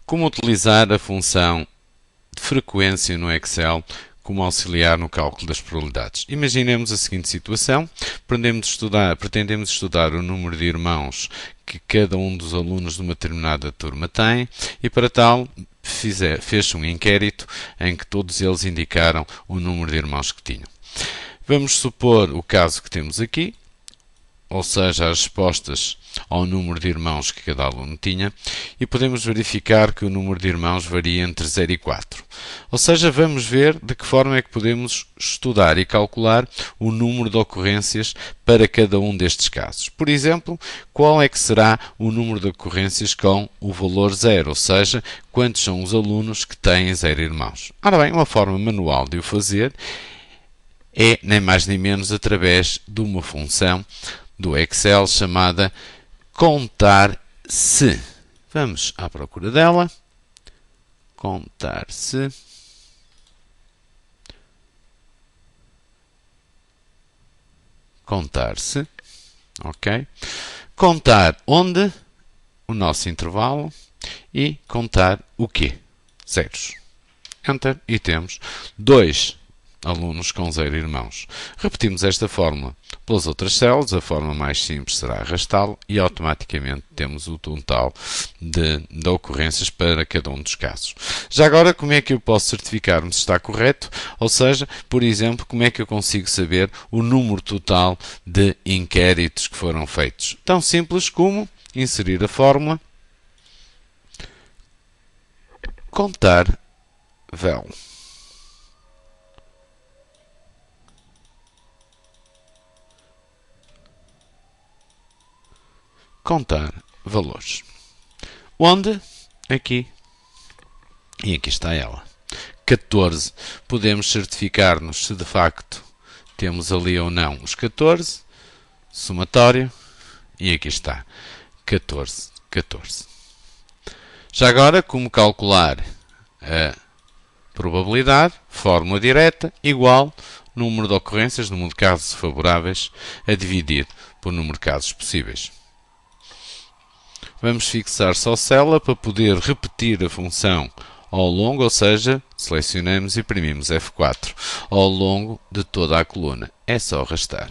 Como utilizar a função de frequência no Excel como auxiliar no cálculo das probabilidades? Imaginemos a seguinte situação: pretendemos estudar o número de irmãos que cada um dos alunos de uma determinada turma tem e, para tal, fez um inquérito em que todos eles indicaram o número de irmãos que tinham. Vamos supor o caso que temos aqui, ou seja, as respostas ao número de irmãos que cada aluno tinha, e podemos verificar que o número de irmãos varia entre 0 e 4. Ou seja, vamos ver de que forma é que podemos estudar e calcular o número de ocorrências para cada um destes casos. Por exemplo, qual é que será o número de ocorrências com o valor 0, ou seja, quantos são os alunos que têm 0 irmãos. Ora bem, uma forma manual de o fazer é nem mais nem menos através de uma função do Excel chamada contar-se. Vamos à procura dela. Contar-se. Contar-se. Ok. Contar onde? O nosso intervalo. E contar o quê? Zeros. Enter. E temos 2 alunos com 0 irmãos. Repetimos esta fórmula pelas outras células. A forma mais simples será arrastá-lo e automaticamente temos o total de ocorrências para cada um dos casos. Já agora, como é que eu posso certificar-me se está correto? Ou seja, por exemplo, como é que eu consigo saber o número total de inquéritos que foram feitos? Tão simples como inserir a fórmula contar vel. Contar valores. Onde? Aqui. E aqui está ela. 14. Podemos certificar-nos se de facto temos ali ou não os 14. Somatório. E aqui está. 14. 14. Já agora, como calcular a probabilidade? Fórmula direta igual número de ocorrências, número de casos favoráveis, a dividir por número de casos possíveis. Vamos fixar só célula para poder repetir a função ao longo, ou seja, selecionamos e imprimimos F4 ao longo de toda a coluna. É só arrastar.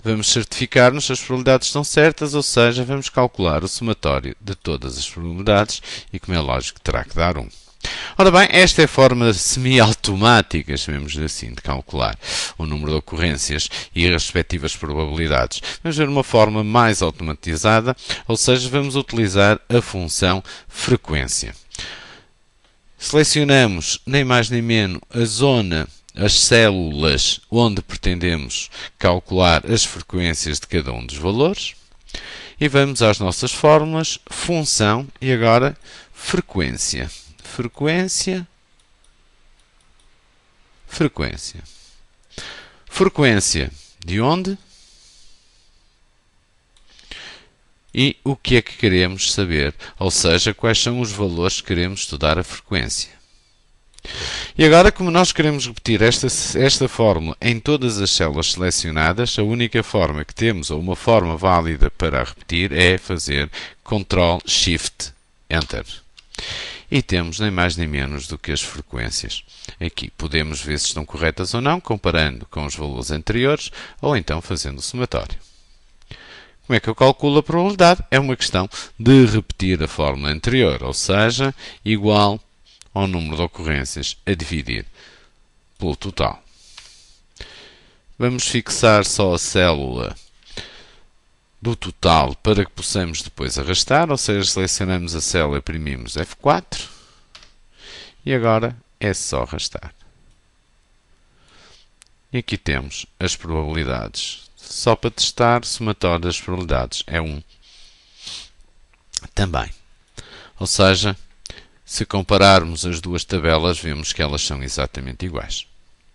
Vamos certificar-nos se as probabilidades estão certas, ou seja, vamos calcular o somatório de todas as probabilidades e, como é lógico, terá que dar 1. Ora bem, esta é a forma semi-automática, chamemos assim, de calcular o número de ocorrências e as respectivas probabilidades. Vamos ver uma forma mais automatizada, ou seja, vamos utilizar a função frequência. Selecionamos nem mais nem menos a zona, as células onde pretendemos calcular as frequências de cada um dos valores e vamos às nossas fórmulas, função e agora frequência. Frequência, frequência. Frequência de onde? E o que é que queremos saber? Ou seja, quais são os valores que queremos estudar a frequência. E agora, como nós queremos repetir esta fórmula em todas as células selecionadas, a única forma que temos, ou uma forma válida para repetir, é fazer Ctrl Shift Enter. E temos nem mais nem menos do que as frequências. Aqui podemos ver se estão corretas ou não, comparando com os valores anteriores, ou então fazendo o somatório. Como é que eu calculo a probabilidade? É uma questão de repetir a fórmula anterior, ou seja, igual ao número de ocorrências a dividir pelo total. Vamos fixar só a célula do total para que possamos depois arrastar, ou seja, selecionamos a célula e imprimimos F4 e agora é só arrastar. E aqui temos as probabilidades. Só para testar, somatório das probabilidades é 1 também. Ou seja, se compararmos as duas tabelas, vemos que elas são exatamente iguais.